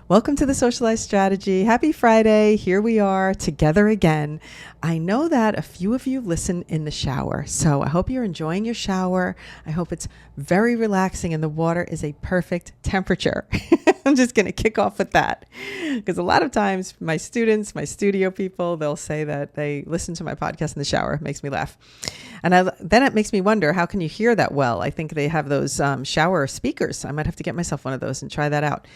Welcome to the Socialize strategy. Happy Friday. Here we are together again. I know that a few of you listen in the shower, so I hope you're enjoying your shower. I hope it's very relaxing and the water is a perfect temperature. I'm just going to kick off with that because a lot of times my students, my studio people, they'll say that they listen to my podcast in the shower. It makes me laugh. And then it makes me wonder, how can you hear that well? I think they have those shower speakers. I might have to get myself one of those and try that out.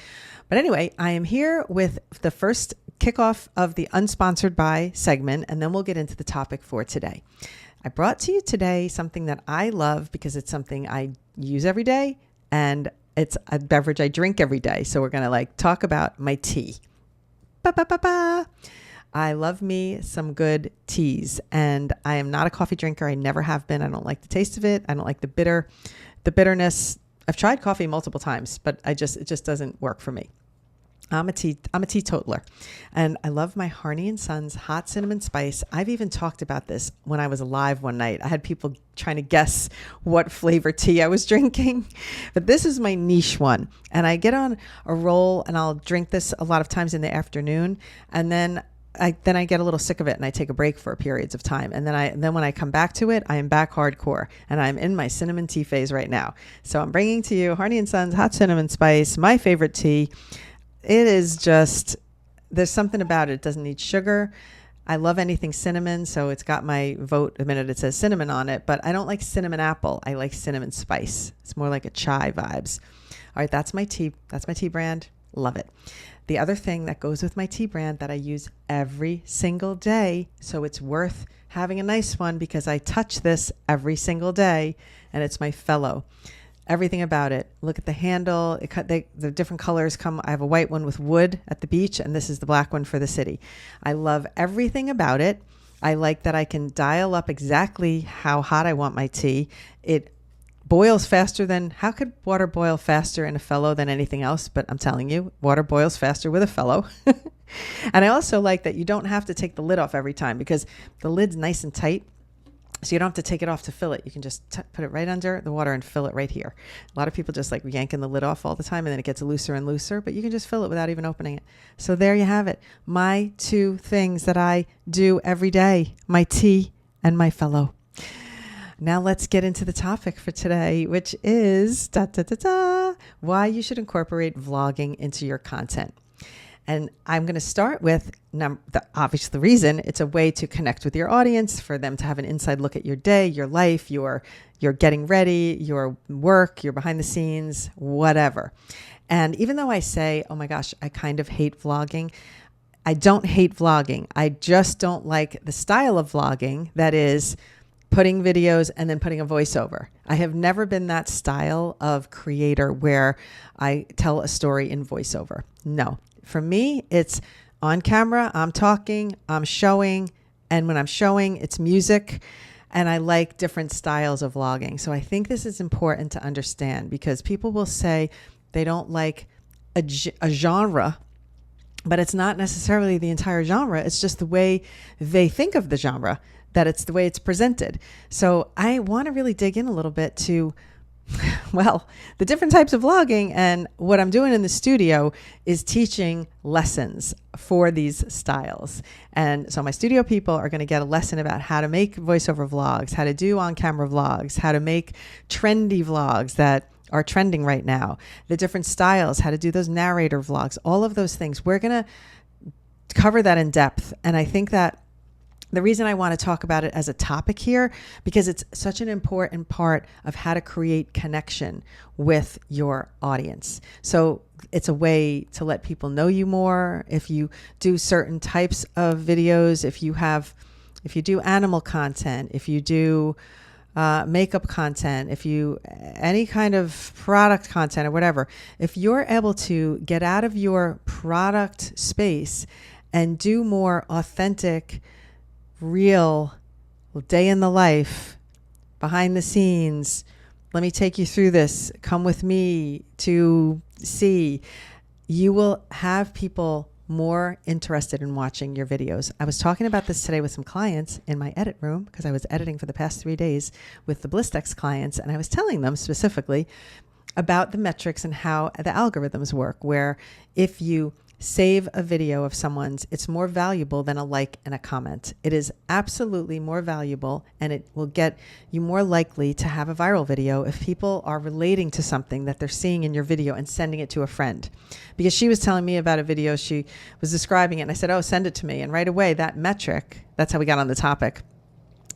But anyway, I am here with the first kickoff of the Unsponsored By segment, and then we'll get into the topic for today. I brought to you today something that I love because it's something I use every day, and it's a beverage I drink every day. So we're going to talk about my tea. I love me some good teas, and I am not a coffee drinker. I never have been. I don't like the taste of it. I don't like the bitterness. I've tried coffee multiple times, but it just doesn't work for me. I'm a teetotaler, and I love my Harney and Sons hot cinnamon spice. I've even talked about this when I was live one night. I had people trying to guess what flavor tea I was drinking, but this is my niche one. And I get on a roll and I'll drink this a lot of times in the afternoon. And then I get a little sick of it and I take a break for periods of time. And then when I come back to it, I am back hardcore, and I'm in my cinnamon tea phase right now. So I'm bringing to you Harney and Sons hot cinnamon spice, my favorite tea. It is just, there's something about it. It doesn't need sugar. I love anything cinnamon, so it's got my vote the minute it says cinnamon on it, but I don't like cinnamon apple. I like cinnamon spice. It's more like a chai vibes. All right, that's my tea. That's my tea brand. Love it. The other thing that goes with my tea brand that I use every single day, so it's worth having a nice one because I touch this every single day, and it's my Fellow. Everything about it. Look at the handle. The different colors come. I have a white one with wood at the beach, and this is the black one for the city. I love everything about it. I like that I can dial up exactly how hot I want my tea. It boils faster how could water boil faster in a Fellow than anything else? But I'm telling you, water boils faster with a Fellow. And I also like that you don't have to take the lid off every time because the lid's nice and tight. So you don't have to take it off to fill it. You can just put it right under the water and fill it right here. A lot of people just yanking the lid off all the time, and then it gets looser and looser, but you can just fill it without even opening it. So there you have it. My two things that I do every day, my tea and my Fellow. Now let's get into the topic for today, which is why you should incorporate vlogging into your content. And I'm going to start with the reason. It's a way to connect with your audience, for them to have an inside look at your day, your life, your getting ready, your work, your behind the scenes, whatever. And even though I say, oh my gosh, I kind of hate vlogging, I don't hate vlogging. I just don't like the style of vlogging that is putting videos and then putting a voiceover. I have never been that style of creator where I tell a story in voiceover. No. For me, it's on camera, I'm talking, I'm showing, and when I'm showing, it's music, and I like different styles of vlogging. So I think this is important to understand because people will say they don't like a genre, but it's not necessarily the entire genre. It's just the way they think of the genre, that it's the way it's presented. So I want to really dig in a little bit to the different types of vlogging, and what I'm doing in the studio is teaching lessons for these styles. And so my studio people are going to get a lesson about how to make voiceover vlogs, how to do on-camera vlogs, how to make trendy vlogs that are trending right now, the different styles, how to do those narrator vlogs, all of those things. We're going to cover that in depth. And I think that the reason I want to talk about it as a topic here, because it's such an important part of how to create connection with your audience. So it's a way to let people know you more. If you do certain types of videos, if you do animal content, if you do makeup content, if you any kind of product content or whatever, if you're able to get out of your product space and do more authentic, real day in the life, behind the scenes, let me take you through this, come with me to see, you will have people more interested in watching your videos. I was talking about this today with some clients in my edit room because I was editing for the past 3 days with the Blistex clients, and I was telling them specifically, about the metrics and how the algorithms work, where if you save a video of someone's, it's more valuable than a like and a comment. It is absolutely more valuable, and it will get you more likely to have a viral video if people are relating to something that they're seeing in your video and sending it to a friend. Because she was telling me about a video, she was describing it, and I said, oh, send it to me. And right away, that metric, that's how we got on the topic.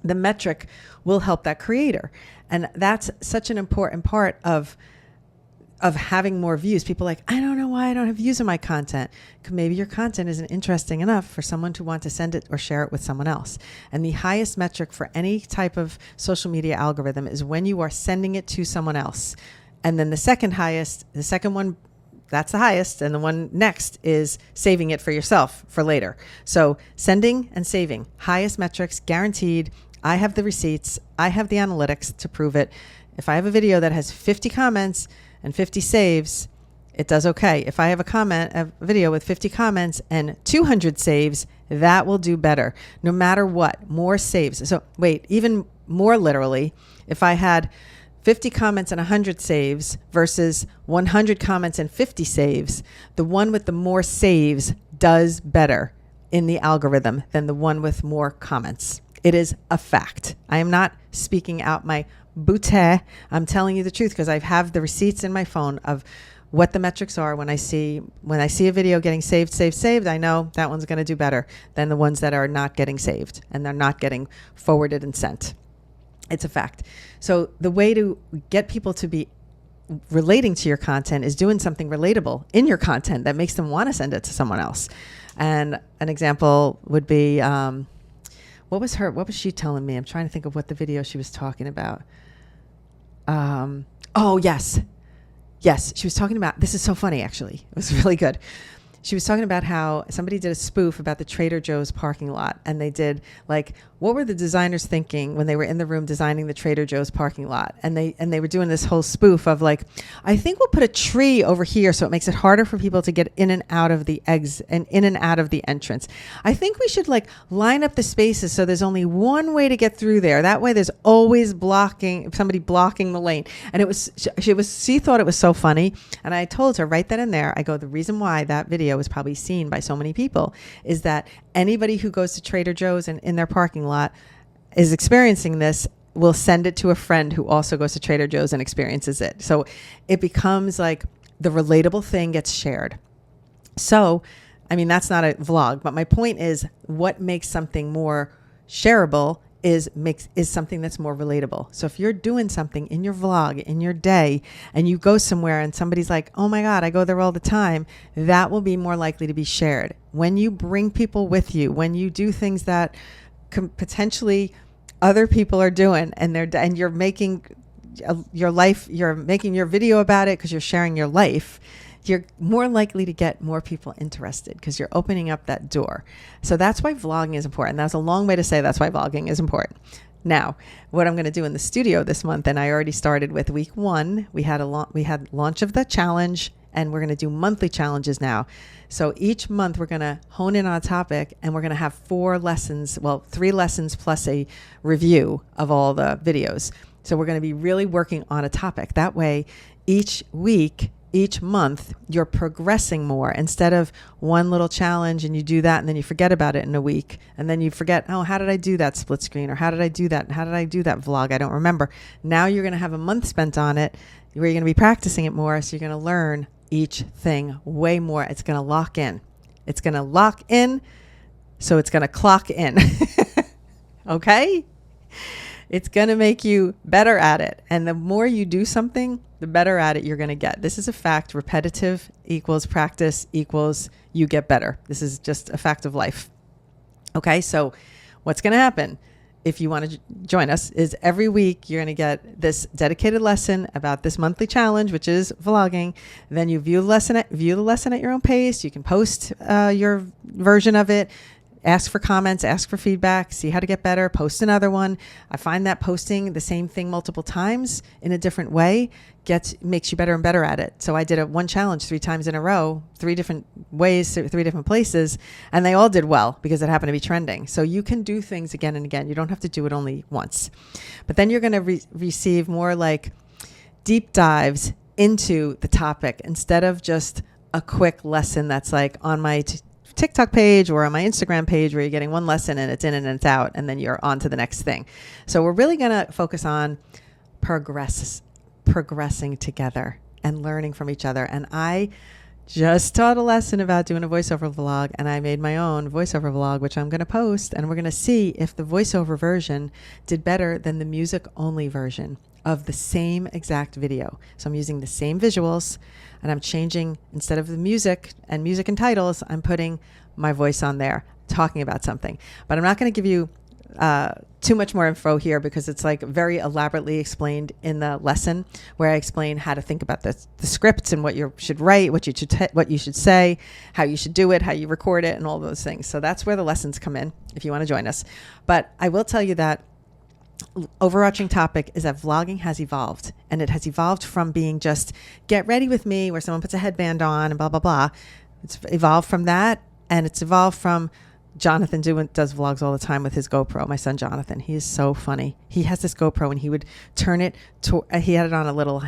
The metric will help that creator. And that's such an important part of having more views. People are like, I don't know why I don't have views on my content. Maybe your content isn't interesting enough for someone to want to send it or share it with someone else. And the highest metric for any type of social media algorithm is when you are sending it to someone else. And then the second one, that's the highest. And the one next is saving it for yourself for later. So sending and saving, highest metrics, guaranteed. I have the receipts. I have the analytics to prove it. If I have a video that has 50 comments and 50 saves, it does okay. If I have a video with 50 comments and 200 saves, that will do better, no matter what, more saves. So wait, even more literally, if I had 50 comments and 100 saves versus 100 comments and 50 saves, the one with the more saves does better in the algorithm than the one with more comments. It is a fact. I am not speaking out my boutte. I'm telling you the truth because I have the receipts in my phone of what the metrics are. When I see a video getting saved, I know that one's going to do better than the ones that are not getting saved and they're not getting forwarded and sent. It's a fact. So the way to get people to be relating to your content is doing something relatable in your content that makes them want to send it to someone else. And an example would be, what was she telling me? I'm trying to think of what the video she was talking about. Oh, yes. She was talking about, this is so funny, actually. It was really good. She was talking about how somebody did a spoof about the Trader Joe's parking lot. And they did what were the designers thinking when they were in the room designing the Trader Joe's parking lot? And they were doing this whole spoof of I think we'll put a tree over here so it makes it harder for people to get in and out of the eggs and in and out of the entrance. I think we should line up the spaces so there's only one way to get through there. That way there's always somebody blocking the lane. And she thought it was so funny. And I told her right then and there, I go, the reason why that video was probably seen by so many people is that anybody who goes to Trader Joe's and in their parking lot is experiencing this will send it to a friend who also goes to Trader Joe's and experiences it. So it becomes the relatable thing gets shared. So, I mean, that's not a vlog, but my point is what makes something more shareable is something that's more relatable. So if you're doing something in your vlog, in your day, and you go somewhere and somebody's like, oh my God, I go there all the time, that will be more likely to be shared. When you bring people with you, when you do things that potentially other people are doing and you're making you're making your video about it because you're sharing your life, you're more likely to get more people interested because you're opening up that door. So that's why vlogging is important. That's a long way to say that's why vlogging is important. Now, what I'm going to do in the studio this month, and I already started with week 1, we had launch of the challenge, and we're going to do monthly challenges now. So each month we're going to hone in on a topic, and we're going to have 3 lessons plus a review of all the videos. So we're going to be really working on a topic. That way, each week, each month, you're progressing more instead of one little challenge and you do that and then you forget about it in a week. And then you forget, oh, how did I do that split screen? Or how did I do that? How did I do that vlog? I don't remember. Now you're going to have a month spent on it where you're going to be practicing it more. So you're going to learn each thing way more. It's going to lock in. It's going to lock in. So it's going to clock in. Okay? It's going to make you better at it. And the more you do something, the better at it you're going to get. This is a fact. Repetitive equals practice equals you get better. This is just a fact of life. Okay, so what's going to happen if you want to join us is every week you're going to get this dedicated lesson about this monthly challenge, which is vlogging. Then you view the lesson at your own pace. You can post your version of it. Ask for comments, ask for feedback, see how to get better, post another one. I find that posting the same thing multiple times in a different way makes you better and better at it. So I did one challenge 3 times in a row, 3 different ways, 3 different places, and they all did well because it happened to be trending. So you can do things again and again. You don't have to do it only once. But then you're going to receive more deep dives into the topic instead of just a quick lesson that's like on my TikTok page or on my Instagram page where you're getting one lesson and it's in and it's out and then you're on to the next thing. So we're really going to focus on progressing together and learning from each other. And I just taught a lesson about doing a voiceover vlog, and I made my own voiceover vlog, which I'm going to post, and we're going to see if the voiceover version did better than the music only version of the same exact video. So I'm using the same visuals, and I'm changing, instead of the music and titles, I'm putting my voice on there talking about something. But I'm not going to give you too much more info here because it's like very elaborately explained in the lesson where I explain how to think about the scripts and what you should write, what you should say, how you should do it, how you record it, and all those things. So that's where the lessons come in if you want to join us. But I will tell you that overarching topic is that vlogging has evolved, and it has evolved from being just get ready with me where someone puts a headband on and blah, blah, blah. It's evolved from that, and it's evolved from Jonathan does vlogs all the time with his GoPro. My son Jonathan, he is so funny. He has this GoPro and he would turn it he had it on a little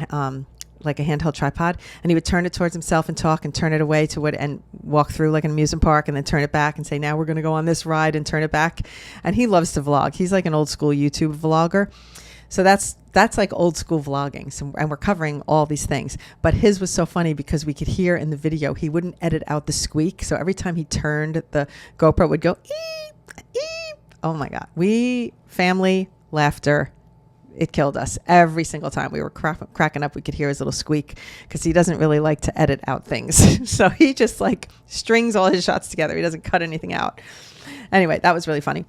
like a handheld tripod, and he would turn it towards himself and talk and turn it away to and walk through like an amusement park and then turn it back and say, now we're going to go on this ride, and turn it back. And he loves to vlog. He's like an old school YouTube vlogger. So that's like old school vlogging. So, and we're covering all these things. But his was so funny because we could hear in the video, he wouldn't edit out the squeak. So every time he turned, the GoPro would go, eep, eep. Oh my God. Family laughter. It killed us every single time. We were cracking up. We could hear his little squeak because he doesn't really like to edit out things. So he just like strings all his shots together. He doesn't cut anything out. Anyway, that was really funny.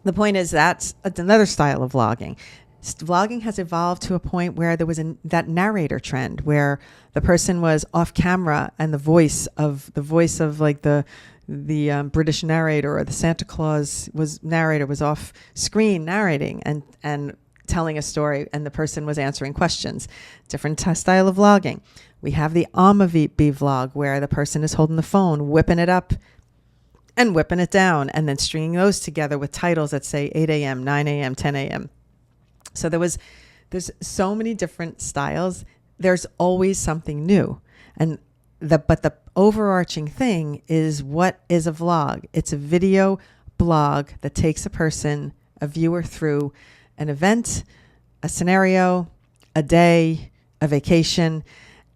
The point is that's another style of vlogging. Vlogging has evolved to a point where there was that narrator trend where the person was off camera and the voice of like the British narrator or the Santa Claus narrator was off screen narrating and telling a story, and the person was answering questions. Different style of vlogging. We have the Alma-V vlog where the person is holding the phone, whipping it up and whipping it down, and then stringing those together with titles that say 8 a.m., 9 a.m., 10 a.m. So there's so many different styles. There's always something new. But the overarching thing is, what is a vlog? It's a video blog that takes a viewer through an event, a scenario, a day, a vacation,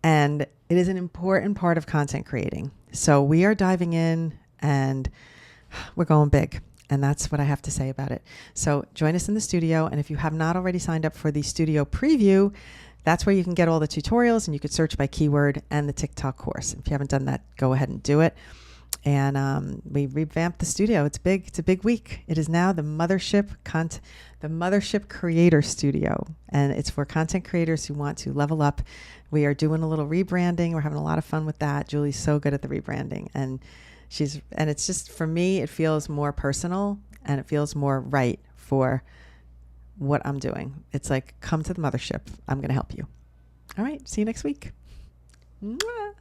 and it is an important part of content creating. So we are diving in and we're going big. And that's what I have to say about it. So join us in the studio. And if you have not already signed up for the studio preview, that's where you can get all the tutorials, and you could search by keyword and the TikTok course. If you haven't done that, go ahead and do it. And we revamped the studio. It's big. It's a big week. It is now the Mothership Creator Studio. And it's for content creators who want to level up. We are doing a little rebranding. We're having a lot of fun with that. Julie's so good at the rebranding. And it's just, for me, it feels more personal and it feels more right for what I'm doing. It's like, come to the mothership. I'm going to help you. All right. See you next week. Mwah.